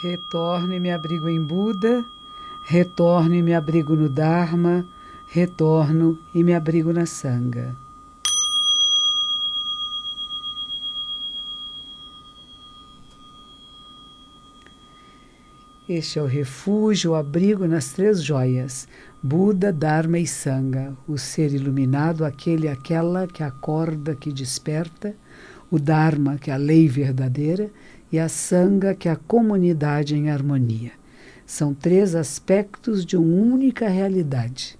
Retorno e me abrigo em Buda, retorno e me abrigo no Dharma, retorno e me abrigo na Sangha. Este é o refúgio, o abrigo nas três joias, Buda, Dharma e Sangha, o ser iluminado, aquele e aquela que acorda, que desperta, o Dharma, que é a lei verdadeira, e a Sangha, que é a comunidade em harmonia. São três aspectos de uma única realidade,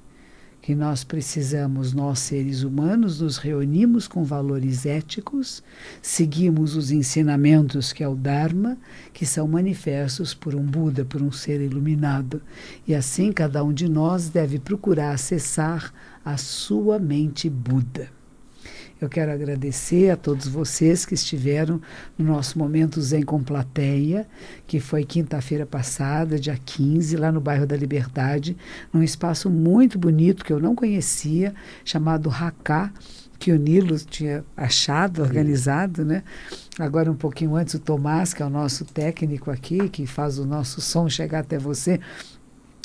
que nós precisamos, nós seres humanos, nos reunimos com valores éticos, seguimos os ensinamentos que é o Dharma, que são manifestos por um Buda, por um ser iluminado. E assim cada um de nós deve procurar acessar a sua mente Buda. Eu quero agradecer a todos vocês que estiveram no nosso Momento Zen com Plateia, que foi quinta-feira passada, dia 15, lá no bairro da Liberdade, num espaço muito bonito que eu não conhecia, chamado Haká, que o Nilo tinha achado, organizado, né? Agora, um pouquinho antes, o Tomás, que é o nosso técnico aqui, que faz o nosso som chegar até você,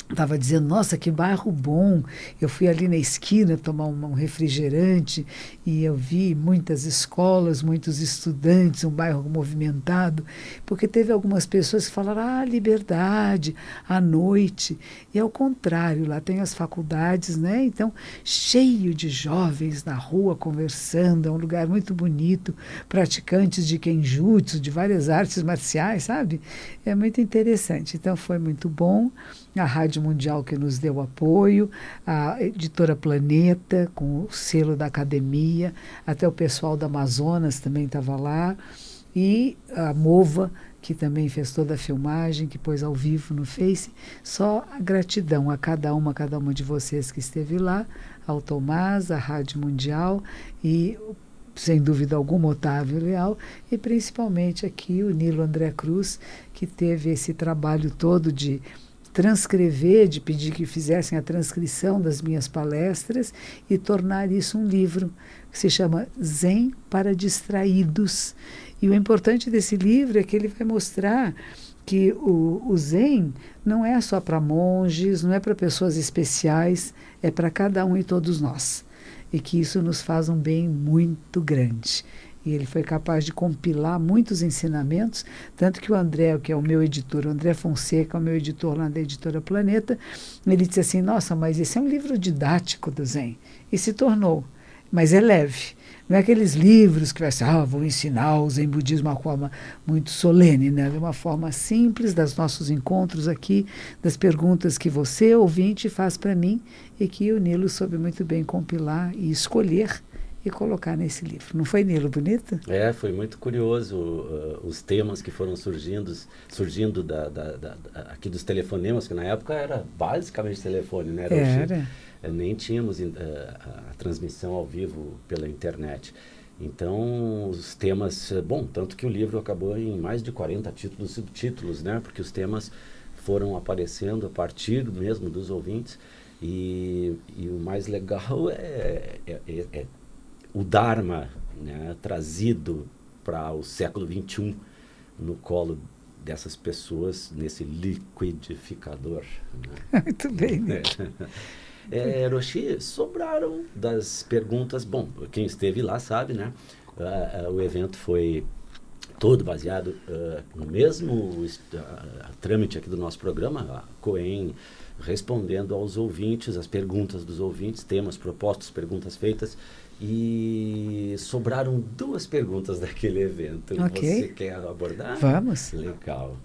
estava dizendo, nossa, que bairro bom. Eu fui ali na esquina tomar um refrigerante e eu vi muitas escolas, muitos estudantes, um bairro movimentado, porque teve algumas pessoas que falaram, liberdade, à noite. E ao contrário, lá tem as faculdades, né? Então, cheio de jovens na rua conversando, é um lugar muito bonito, praticantes de Kenjutsu, de várias artes marciais, sabe? É muito interessante. Então, foi muito bom. A Rádio Mundial que nos deu apoio, a Editora Planeta, com o selo da academia, até o pessoal da Amazonas também estava lá, e a Mova, que também fez toda a filmagem, que pôs ao vivo no Face. Só a gratidão a cada uma de vocês que esteve lá, ao Tomás, à Rádio Mundial e, sem dúvida alguma, Otávio Leal, e principalmente aqui o Nilo André Cruz, que teve esse trabalho todo de transcrever, de pedir que fizessem a transcrição das minhas palestras e tornar isso um livro que se chama Zen para Distraídos. E o importante desse livro é que ele vai mostrar que o Zen não é só para monges, não é para pessoas especiais, é para cada um e todos nós. E que isso nos faz um bem muito grande. E ele foi capaz de compilar muitos ensinamentos, tanto que o André, que é o meu editor, o André Fonseca, o meu editor lá da Editora Planeta, ele disse assim, nossa, mas esse é um livro didático do Zen. E se tornou, mas é leve. Não é aqueles livros que vai ser, vou ensinar o Zen Budismo de uma forma muito solene, né? De uma forma simples, dos nossos encontros aqui, das perguntas que você, ouvinte, faz para mim, e que o Nilo soube muito bem compilar e escolher e colocar nesse livro. Não foi, Nilo, bonito? Foi muito curioso os temas que foram surgindo aqui dos telefonemas, que na época era basicamente telefone, né? Era. Nem tínhamos a transmissão ao vivo pela internet. Então, os temas... Bom, tanto que o livro acabou em mais de 40 títulos e subtítulos, né? Porque os temas foram aparecendo a partir mesmo dos ouvintes. E o mais legal é o Dharma, né, trazido para o século XXI no colo dessas pessoas, nesse liquidificador. Né? Muito bem. Roshi, sobraram das perguntas. Bom, quem esteve lá sabe, né? O evento foi todo baseado no mesmo trâmite aqui do nosso programa, a Coen respondendo aos ouvintes, as perguntas dos ouvintes, temas propostos, perguntas feitas. E sobraram 2 perguntas daquele evento. Okay. Você quer abordar? Vamos. Legal.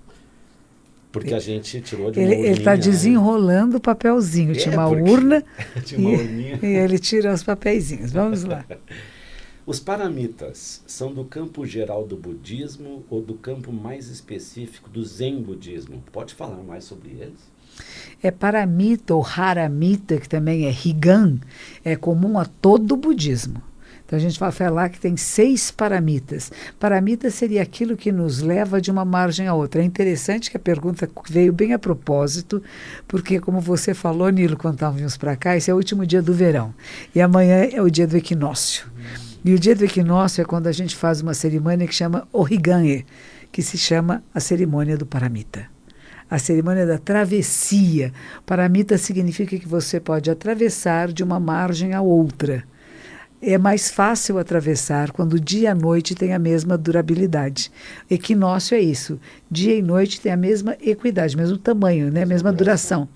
Porque a gente tirou de uma urninha. Ele está desenrolando o papelzinho. Tinha uma urna tinha uma urninha. E ele tira os papeizinhos. Vamos lá. Os paramitas são do campo geral do budismo ou do campo mais específico do Zen budismo? Pode falar mais sobre eles? Paramita ou Haramita, que também é Higan, é comum a todo o budismo. Então a gente vai falar que tem 6 paramitas. Paramita seria aquilo que nos leva de uma margem a outra. É interessante que a pergunta veio bem a propósito, porque como você falou, Nilo, quando estávamos para cá, esse é o último dia do verão. E amanhã é o dia do equinócio. E o dia do equinócio é quando a gente faz uma cerimônia que chama Origanhe, que se chama a cerimônia do Paramita. a cerimônia da travessia. Paramita significa que você pode atravessar de uma margem a outra. É mais fácil atravessar quando dia e noite tem a mesma durabilidade. Equinócio é isso. Dia e noite tem a mesma equidade, mesmo tamanho, né? Mesma duração.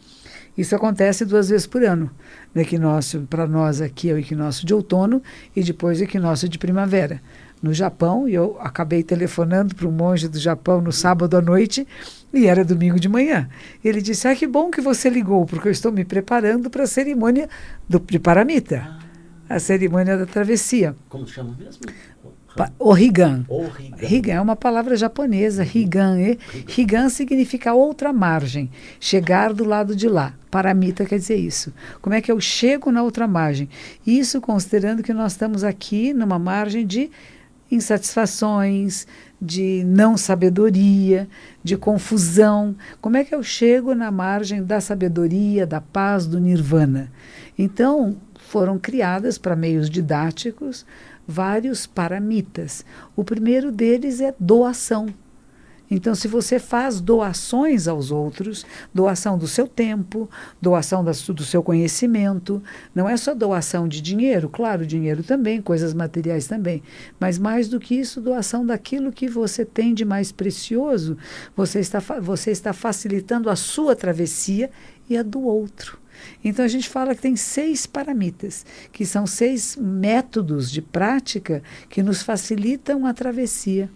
Isso acontece 2 vezes por ano. No equinócio, para nós aqui é o equinócio de outono e depois o equinócio de primavera. No Japão, e eu acabei telefonando para um monge do Japão no sábado à noite, e era domingo de manhã. Ele disse, que bom que você ligou, porque eu estou me preparando para a cerimônia de Paramita, a cerimônia da travessia. Como se chama mesmo? O Higan. Higan é uma palavra japonesa, Higan. Higan significa outra margem, chegar do lado de lá. Paramita quer dizer isso. Como é que eu chego na outra margem? Isso considerando que nós estamos aqui numa margem de insatisfações, de não sabedoria, de confusão. Como é que eu chego na margem da sabedoria, da paz, do nirvana? Então, foram criadas para meios didáticos vários paramitas. O primeiro deles é doação. Então, se você faz doações aos outros, doação do seu tempo, doação do seu conhecimento, não é só doação de dinheiro, claro, dinheiro também, coisas materiais também, mas mais do que isso, doação daquilo que você tem de mais precioso, você está facilitando a sua travessia e a do outro. Então, a gente fala que tem 6 paramitas, que são 6 métodos de prática que nos facilitam a travessia.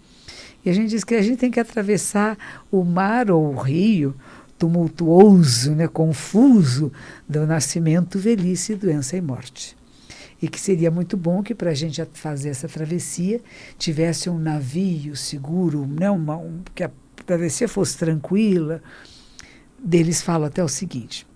E a gente diz que a gente tem que atravessar o mar ou o rio tumultuoso, né, confuso, do nascimento, velhice, doença e morte. E que seria muito bom que para a gente fazer essa travessia tivesse um navio seguro, né, que a travessia fosse tranquila. Deles falam até o seguinte,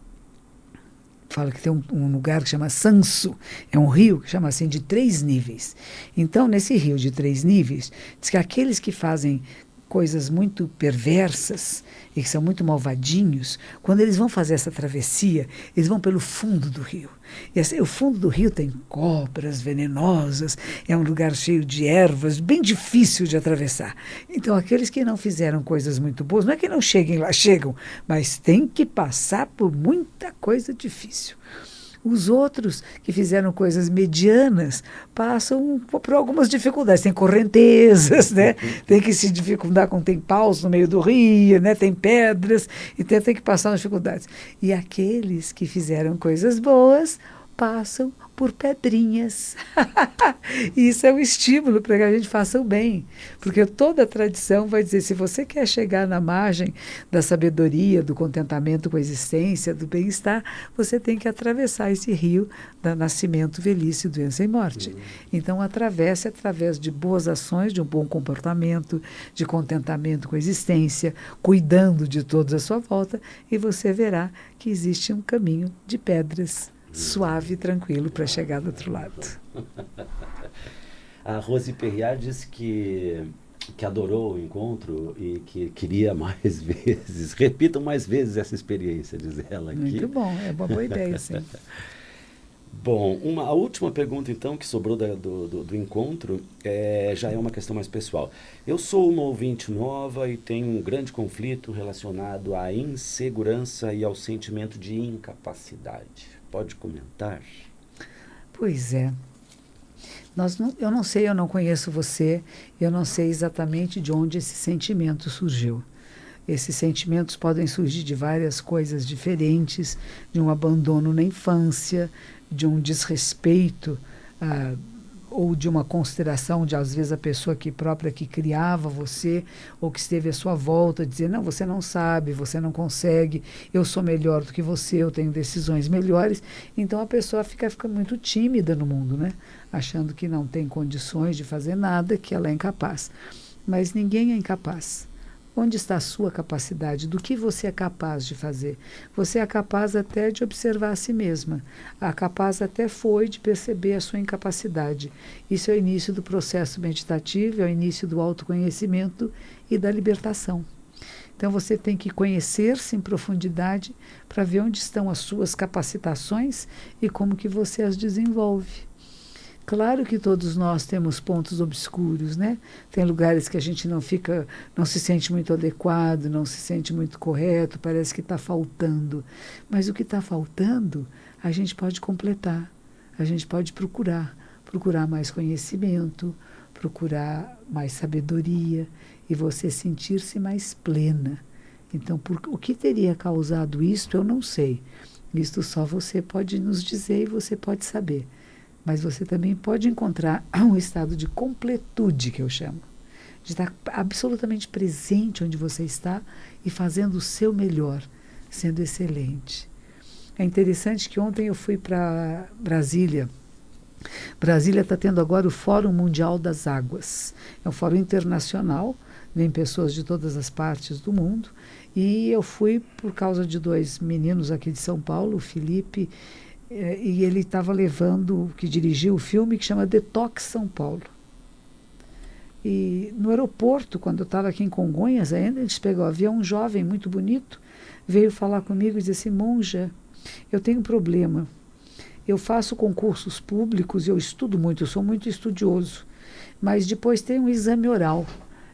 fala que tem um lugar que chama Sansu, é um rio que chama assim de 3 níveis. Então, nesse rio de 3 níveis, diz que aqueles que fazem coisas muito perversas e que são muito malvadinhos, quando eles vão fazer essa travessia, eles vão pelo fundo do rio. E assim, o fundo do rio tem cobras venenosas, é um lugar cheio de ervas, bem difícil de atravessar. Então, aqueles que não fizeram coisas muito boas, não é que não cheguem lá, chegam, mas tem que passar por muita coisa difícil. Os outros que fizeram coisas medianas passam por algumas dificuldades. Tem correntezas, né? Tem que se dificultar tem paus no meio do rio, né? Tem pedras, então tem que passar dificuldades. E aqueles que fizeram coisas boas passam por pedrinhas. Isso é um estímulo para que a gente faça o bem, porque toda a tradição vai dizer, se você quer chegar na margem da sabedoria, do contentamento com a existência, do bem-estar, você tem que atravessar esse rio da nascimento, velhice, doença e morte. Então, atravesse através de boas ações, de um bom comportamento, de contentamento com a existência, cuidando de todos à sua volta, e você verá que existe um caminho de pedras suave e tranquilo para chegar do outro lado. A Rose Perriard disse que adorou o encontro e que queria mais vezes. Repitam mais vezes essa experiência, diz ela aqui. Muito bom, é uma boa ideia, sim. Bom, a última pergunta, então, que sobrou do encontro, já é uma questão mais pessoal. Eu sou uma ouvinte nova e tenho um grande conflito relacionado à insegurança e ao sentimento de incapacidade. Pode comentar? Pois é. Eu não sei, eu não conheço você, eu não sei exatamente de onde esse sentimento surgiu. Esses sentimentos podem surgir de várias coisas diferentes, de um abandono na infância, de um desrespeito, ou de uma consideração de, às vezes, a pessoa própria que criava você, ou que esteve à sua volta, dizer, não, você não sabe, você não consegue, eu sou melhor do que você, eu tenho decisões melhores. Então, a pessoa fica muito tímida no mundo, né? Achando que não tem condições de fazer nada, que ela é incapaz. Mas ninguém é incapaz. Onde está a sua capacidade? Do que você é capaz de fazer? Você é capaz até de observar a si mesma. Capaz até foi de perceber a sua incapacidade. Isso é o início do processo meditativo, é o início do autoconhecimento e da libertação. Então, você tem que conhecer-se em profundidade para ver onde estão as suas capacitações e como que você as desenvolve. Claro que todos nós temos pontos obscuros, né? Tem lugares que a gente não se sente muito adequado, não se sente muito correto, parece que está faltando. Mas o que está faltando, a gente pode completar, a gente pode procurar mais conhecimento, procurar mais sabedoria e você sentir-se mais plena. Então, o que teria causado isto, eu não sei. Isto só você pode nos dizer e você pode saber. Mas você também pode encontrar um estado de completude, que eu chamo. De estar absolutamente presente onde você está e fazendo o seu melhor, sendo excelente. É interessante que ontem eu fui para Brasília. Brasília está tendo agora o Fórum Mundial das Águas. É um fórum internacional, vem pessoas de todas as partes do mundo. E eu fui por causa de 2 meninos aqui de São Paulo, o Felipe, e ele estava levando, que dirigiu o filme que chama Detox São Paulo. E no aeroporto, quando eu estava aqui em Congonhas ainda, eles pegou o avião, um jovem muito bonito, veio falar comigo e disse assim, Monja, eu tenho um problema. Eu faço concursos públicos, eu estudo muito, eu sou muito estudioso, mas depois tem um exame oral.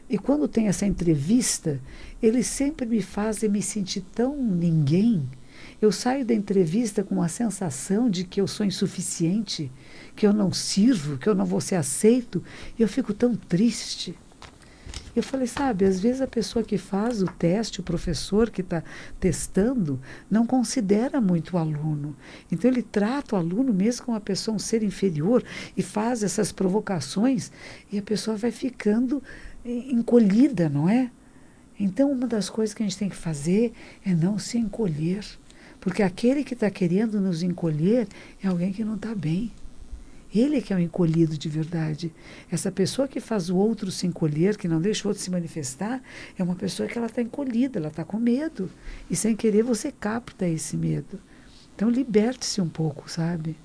E quando tem essa entrevista, eles sempre me fazem me sentir tão ninguém. Eu saio da entrevista com uma sensação de que eu sou insuficiente, que eu não sirvo, que eu não vou ser aceito, e eu fico tão triste. Eu falei, sabe, às vezes a pessoa que faz o teste, o professor que está testando, não considera muito o aluno. Então ele trata o aluno mesmo como uma pessoa, um ser inferior, e faz essas provocações, e a pessoa vai ficando encolhida, não é? Então uma das coisas que a gente tem que fazer é não se encolher. Porque aquele que está querendo nos encolher é alguém que não está bem. Ele é que é o encolhido de verdade. Essa pessoa que faz o outro se encolher, que não deixa o outro se manifestar, é uma pessoa que ela está encolhida, ela está com medo. E sem querer você capta esse medo. Então liberte-se um pouco, sabe?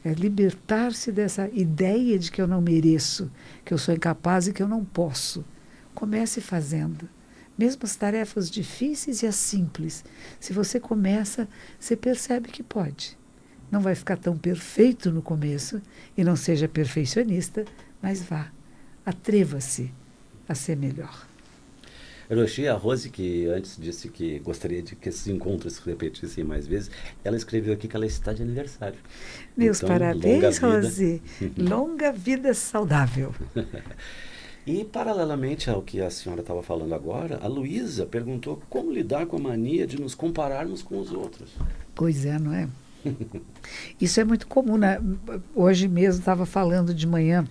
É libertar-se dessa ideia de que eu não mereço, que eu sou incapaz e que eu não posso. Comece fazendo. Mesmo as tarefas difíceis e as simples. Se você começa, você percebe que pode. Não vai ficar tão perfeito no começo e não seja perfeccionista, mas vá, atreva-se a ser melhor. Hiroshi, a Rose, que antes disse que gostaria de que esses encontros se repetissem mais vezes, ela escreveu aqui que ela está de aniversário. Meus então, parabéns, Rose. Longa vida saudável. E, paralelamente ao que a senhora estava falando agora, a Luísa perguntou como lidar com a mania de nos compararmos com os outros. Pois é, não é? Isso é muito comum, né? Hoje mesmo estava falando de manhã,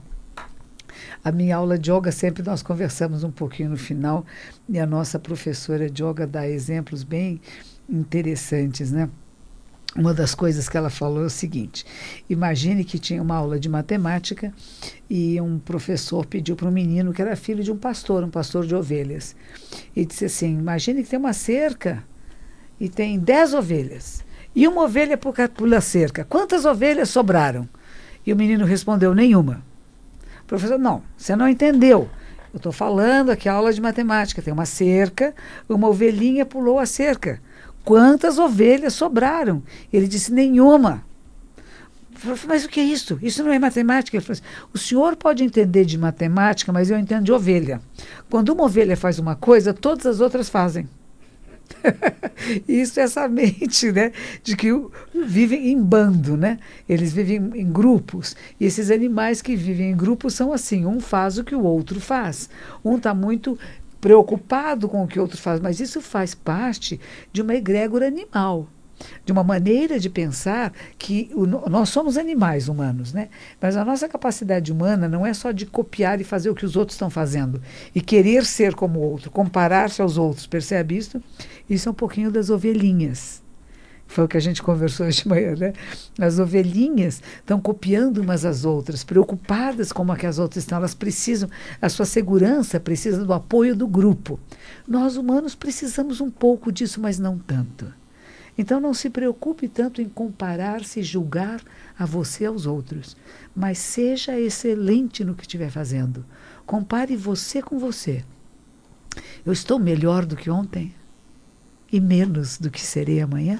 a minha aula de yoga, sempre nós conversamos um pouquinho no final, e a nossa professora de yoga dá exemplos bem interessantes, né? Uma das coisas que ela falou é o seguinte, imagine que tinha uma aula de matemática e um professor pediu para um menino que era filho de um pastor de ovelhas, e disse assim, imagine que tem uma cerca e tem 10 ovelhas, e uma ovelha pula a cerca. Quantas ovelhas sobraram? E o menino respondeu, nenhuma. O professor, não, você não entendeu. Eu estou falando aqui, aula de matemática. Tem uma cerca, uma ovelhinha pulou a cerca. Quantas ovelhas sobraram? Ele disse, nenhuma. Eu falei, mas o que é isso? Isso não é matemática. Ele falou assim, o senhor pode entender de matemática, mas eu entendo de ovelha. Quando uma ovelha faz uma coisa, todas as outras fazem. Isso é essa mente, né, de que vivem em bando, né? Eles vivem em grupos, e esses animais que vivem em grupos são assim, um faz o que o outro faz, um está muito preocupado com o que o outro faz, mas isso faz parte de uma egrégora animal, de uma maneira de pensar que nós somos animais humanos, né? Mas a nossa capacidade humana não é só de copiar e fazer o que os outros estão fazendo e querer ser como o outro, comparar-se aos outros, percebe isso? Isso é um pouquinho das ovelhinhas. Foi o que a gente conversou hoje de manhã, né? As ovelhinhas estão copiando umas às outras, preocupadas como é que as outras estão. Elas precisam, a sua segurança precisa do apoio do grupo. Nós humanos precisamos um pouco disso, mas não tanto. Então não se preocupe tanto em comparar-se e julgar a você e aos outros, mas seja excelente no que estiver fazendo. Compare você com você. Eu estou melhor do que ontem e menos do que serei amanhã?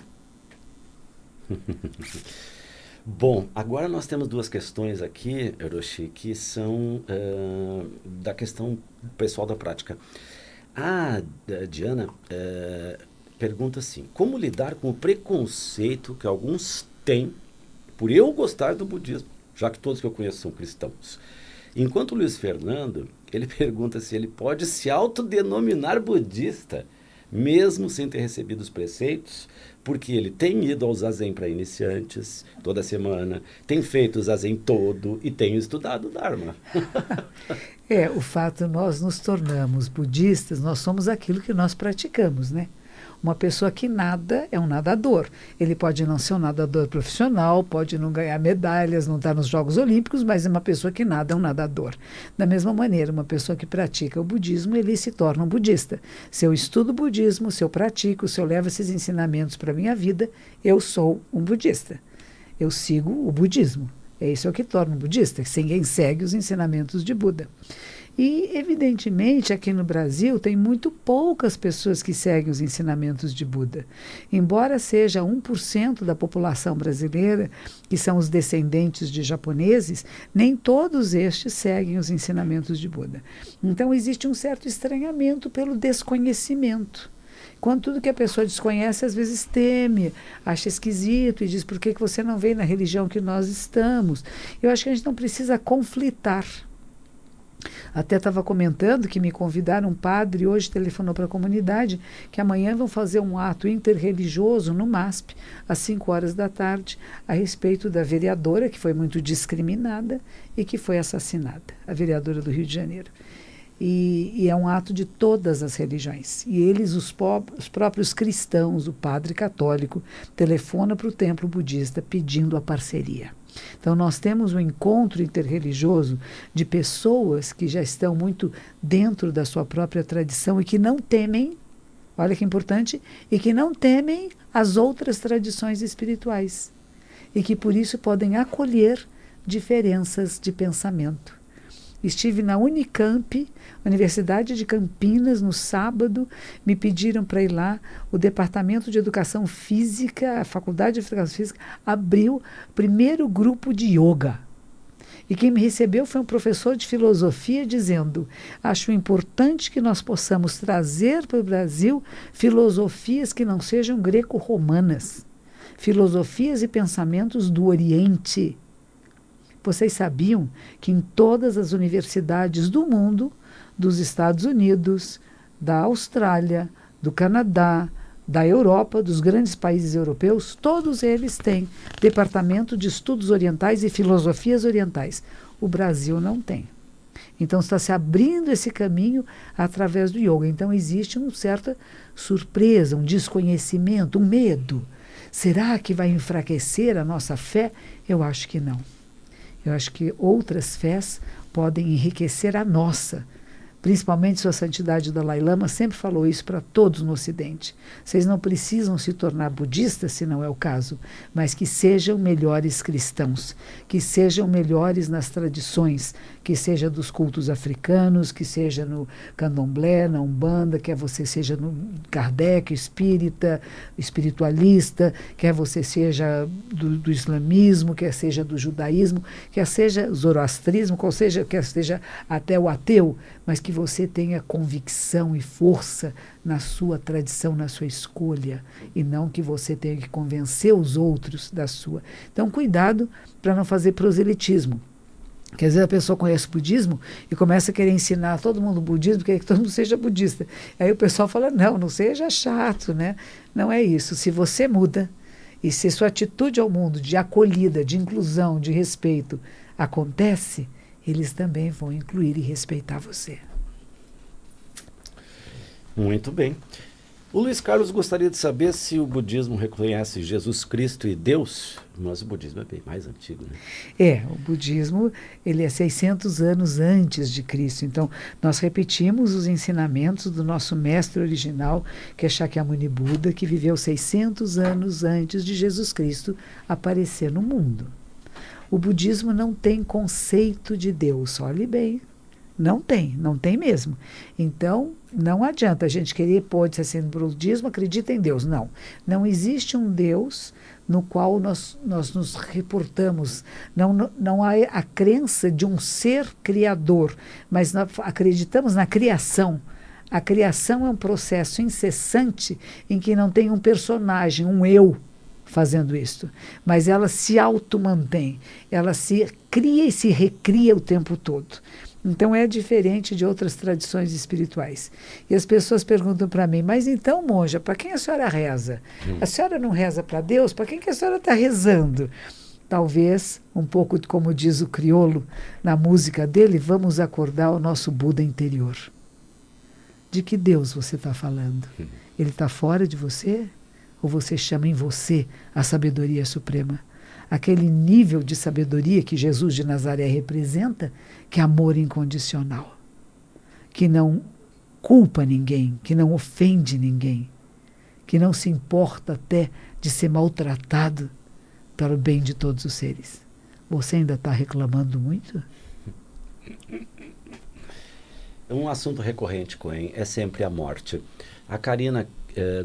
Bom, agora nós temos duas questões aqui, Hiroshi, que são da questão pessoal da prática. A Diana pergunta assim: como lidar com o preconceito que alguns têm por eu gostar do budismo, já que todos que eu conheço são cristãos? Enquanto o Luiz Fernando, ele pergunta se ele pode se autodenominar budista, mesmo sem ter recebido os preceitos, porque ele tem ido ao zazen para iniciantes toda semana, tem feito o zazen todo e tem estudado o Dharma. O fato nós nos tornamos budistas, nós somos aquilo que nós praticamos, né? Uma pessoa que nada é um nadador. Ele pode não ser um nadador profissional, pode não ganhar medalhas, não estar nos Jogos Olímpicos, mas é uma pessoa que nada é um nadador. Da mesma maneira, uma pessoa que pratica o budismo, ele se torna um budista. Se eu estudo budismo, se eu pratico, se eu levo esses ensinamentos para a minha vida, eu sou um budista. Eu sigo o budismo. É isso que torna um budista, se ninguém segue os ensinamentos de Buda. E, evidentemente, aqui no Brasil tem muito poucas pessoas que seguem os ensinamentos de Buda. Embora seja 1% da população brasileira, que são os descendentes de japoneses, nem todos estes seguem os ensinamentos de Buda. Então, existe um certo estranhamento pelo desconhecimento. Quando tudo que a pessoa desconhece, às vezes teme, acha esquisito e diz: por que você não veio na religião que nós estamos? Eu acho que a gente não precisa conflitar. Até estava comentando que me convidaram, um padre hoje telefonou para a comunidade que amanhã vão fazer um ato interreligioso no MASP, às 5 horas da tarde, a respeito da vereadora que foi muito discriminada e que foi assassinada, a vereadora do Rio de Janeiro. E é um ato de todas as religiões. E eles, os próprios cristãos, o padre católico, telefona para o templo budista pedindo a parceria. Então, nós temos um encontro interreligioso de pessoas que já estão muito dentro da sua própria tradição e que não temem, olha que importante, e que não temem as outras tradições espirituais. E que, por isso, podem acolher diferenças de pensamento. Estive na Unicamp, Universidade de Campinas, no sábado, me pediram para ir lá, o Departamento de Educação Física, a Faculdade de Educação Física, abriu o primeiro grupo de yoga. E quem me recebeu foi um professor de filosofia dizendo: acho importante que nós possamos trazer para o Brasil filosofias que não sejam greco-romanas, filosofias e pensamentos do Oriente. Vocês sabiam que em todas as universidades do mundo, dos Estados Unidos, da Austrália, do Canadá, da Europa, dos grandes países europeus, todos eles têm departamento de estudos orientais e filosofias orientais. O Brasil não tem. Então está se abrindo esse caminho através do yoga. Então existe uma certa surpresa, um desconhecimento, um medo. Será que vai enfraquecer a nossa fé? Eu acho que não. Eu acho que outras fés podem enriquecer a nossa. Principalmente Sua Santidade Dalai Lama sempre falou isso para todos no Ocidente. Vocês não precisam se tornar budistas, se não é o caso, mas que sejam melhores cristãos, que sejam melhores nas tradições, que seja dos cultos africanos, que seja no candomblé, na umbanda, quer você seja no Kardec, espírita, espiritualista, quer você seja do islamismo, quer seja do judaísmo, quer seja zoroastrismo, quer seja até o ateu, mas que você tenha convicção e força na sua tradição, na sua escolha, e não que você tenha que convencer os outros da sua. Então, cuidado para não fazer proselitismo. Quer dizer, a pessoa conhece o budismo e começa a querer ensinar a todo mundo o budismo, quer que todo mundo seja budista. Aí o pessoal fala: não seja chato, né? Não é isso. Se você muda e se sua atitude ao mundo de acolhida, de inclusão, de respeito acontece, eles também vão incluir e respeitar você. Muito bem. O Luiz Carlos gostaria de saber se o budismo reconhece Jesus Cristo e Deus, mas o budismo é bem mais antigo, né? O budismo ele é 600 anos antes de Cristo. Então, nós repetimos os ensinamentos do nosso mestre original, que é Shakyamuni Buda, que viveu 600 anos antes de Jesus Cristo aparecer no mundo. O budismo não tem conceito de Deus, olhe bem. Não tem mesmo. Então, não adianta a gente querer pôr-se assim no budismo, acredita em Deus. Não existe um Deus no qual nós nos reportamos. Não há a crença de um ser criador, mas nós acreditamos na criação. A criação é um processo incessante em que não tem um personagem, um eu, fazendo isto, mas ela se automantém, ela se cria e se recria o tempo todo. Então é diferente de outras tradições espirituais. E as pessoas perguntam para mim, mas então, monja, para quem a senhora reza? A senhora não reza para Deus? Para quem que a senhora está rezando? Talvez, um pouco como diz o crioulo na música dele, vamos acordar o nosso Buda interior. De que Deus você está falando? Ele está fora de você? Ou você chama em você a sabedoria suprema? Aquele nível de sabedoria que Jesus de Nazaré representa, que é amor incondicional, que não culpa ninguém, que não ofende ninguém, que não se importa até de ser maltratado para o bem de todos os seres. Você ainda está reclamando muito? Um assunto recorrente, Cohen, é sempre a morte. A Karina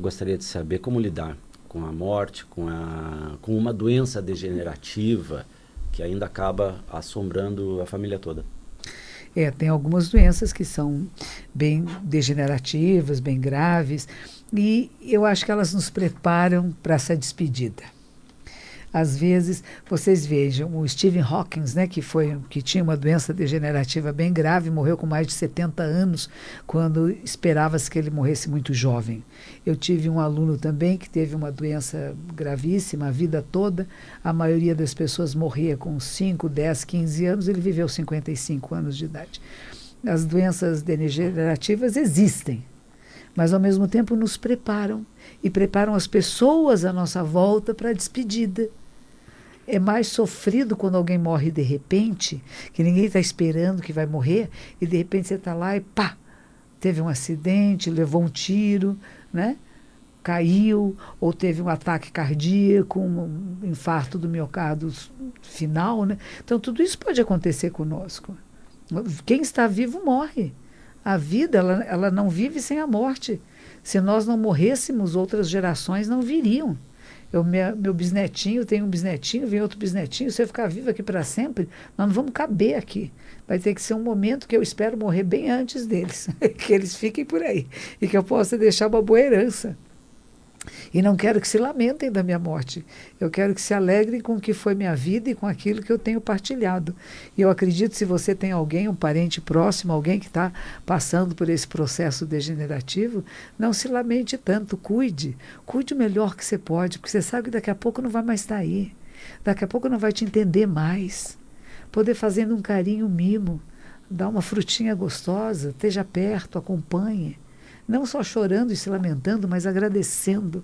gostaria de saber como lidar com a morte, com uma doença degenerativa que ainda acaba assombrando a família toda. Tem algumas doenças que são bem degenerativas, bem graves, e eu acho que elas nos preparam para essa despedida. Às vezes, vocês vejam, o Stephen Hawking, né, que tinha uma doença degenerativa bem grave, morreu com mais de 70 anos, quando esperava-se que ele morresse muito jovem. Eu tive um aluno também que teve uma doença gravíssima a vida toda. A maioria das pessoas morria com 5, 10, 15 anos, ele viveu 55 anos de idade. As doenças degenerativas existem, mas ao mesmo tempo nos preparam e preparam as pessoas à nossa volta para a despedida. É mais sofrido quando alguém morre de repente, que ninguém está esperando que vai morrer, e de repente você está lá e pá, teve um acidente, levou um tiro, né? Caiu, ou teve um ataque cardíaco, um infarto do miocárdio final, né? Então tudo isso pode acontecer conosco. Quem está vivo morre. A vida, ela não vive sem a morte. Se nós não morrêssemos, outras gerações não viriam. Meu bisnetinho, tem um bisnetinho, vem outro bisnetinho, se eu ficar vivo aqui para sempre, nós não vamos caber aqui. Vai ter que ser um momento que eu espero morrer bem antes deles, que eles fiquem por aí, e que eu possa deixar uma boa herança. E não quero que se lamentem da minha morte. Eu quero que se alegrem com o que foi minha vida e com aquilo que eu tenho partilhado. E eu acredito, se você tem alguém, um parente próximo, alguém que está passando por esse processo degenerativo, não se lamente tanto, cuide. Cuide o melhor que você pode, porque você sabe que daqui a pouco não vai mais estar aí. Daqui a pouco não vai te entender mais. Poder fazendo um carinho, um mimo, dar uma frutinha gostosa, esteja perto, acompanhe. Não só chorando e se lamentando, mas agradecendo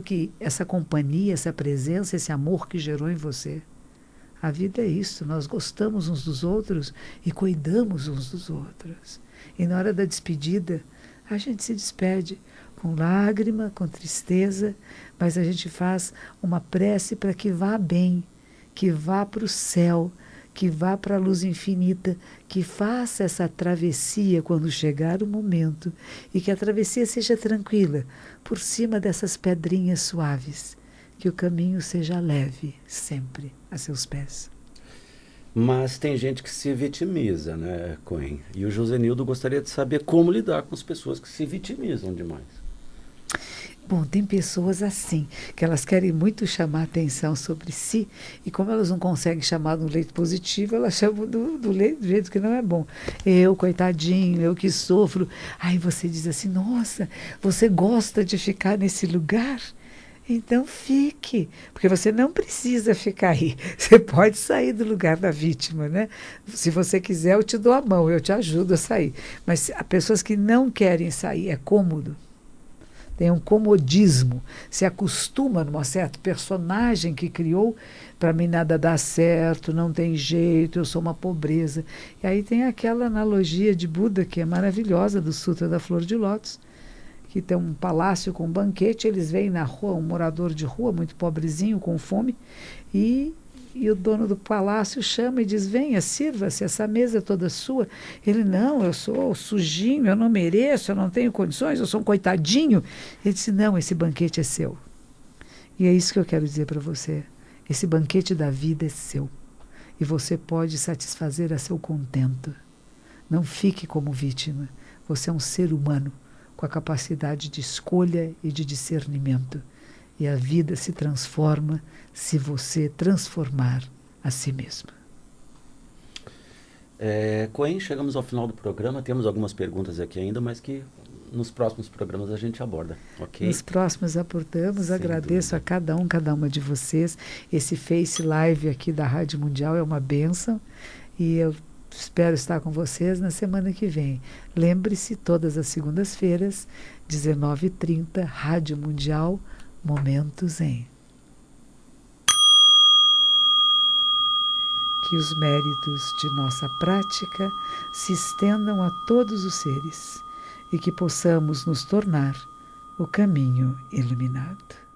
que essa companhia, essa presença, esse amor que gerou em você. A vida é isso, nós gostamos uns dos outros e cuidamos uns dos outros. E na hora da despedida, a gente se despede com lágrima, com tristeza, mas a gente faz uma prece para que vá bem, que vá para o céu, que vá para a luz infinita, que faça essa travessia quando chegar o momento, e que a travessia seja tranquila, por cima dessas pedrinhas suaves, que o caminho seja leve, sempre, a seus pés. Mas tem gente que se vitimiza, né, Cohen? E o Josenildo gostaria de saber como lidar com as pessoas que se vitimizam demais. Bom, tem pessoas assim, que elas querem muito chamar atenção sobre si, e como elas não conseguem chamar do leito positivo, elas chamam do jeito que não é bom. Eu, coitadinho, eu que sofro. Aí você diz assim, nossa, você gosta de ficar nesse lugar? Então fique, porque você não precisa ficar aí. Você pode sair do lugar da vítima, né? Se você quiser, eu te dou a mão, eu te ajudo a sair. Mas há pessoas que não querem sair, é cômodo. Tem um comodismo, se acostuma numa certa personagem que criou, para mim nada dá certo, não tem jeito, eu sou uma pobreza. E aí tem aquela analogia de Buda, que é maravilhosa, do Sutra da Flor de Lótus, que tem um palácio com um banquete, eles veem na rua um morador de rua, muito pobrezinho, com fome, e E o dono do palácio chama e diz: venha, sirva-se, essa mesa é toda sua. Ele: não, eu sou sujinho, eu não mereço, eu não tenho condições, eu sou um coitadinho. Ele disse: não, esse banquete é seu. E é isso que eu quero dizer para você. Esse banquete da vida é seu. E você pode satisfazer a seu contento. Não fique como vítima. Você é um ser humano com a capacidade de escolha e de discernimento. E a vida se transforma se você transformar a si mesmo. Cohen, chegamos ao final do programa. Temos algumas perguntas aqui ainda, mas que nos próximos programas a gente aborda, ok? Nos próximos abordamos. Agradeço dúvida. a cada um, cada uma de vocês. Esse Face Live aqui da Rádio Mundial é uma bênção. E eu espero estar com vocês na semana que vem. Lembre-se, todas as segundas-feiras, 19h30, Rádio Mundial, Momento Zen. Que os méritos de nossa prática se estendam a todos os seres e que possamos nos tornar o caminho iluminado.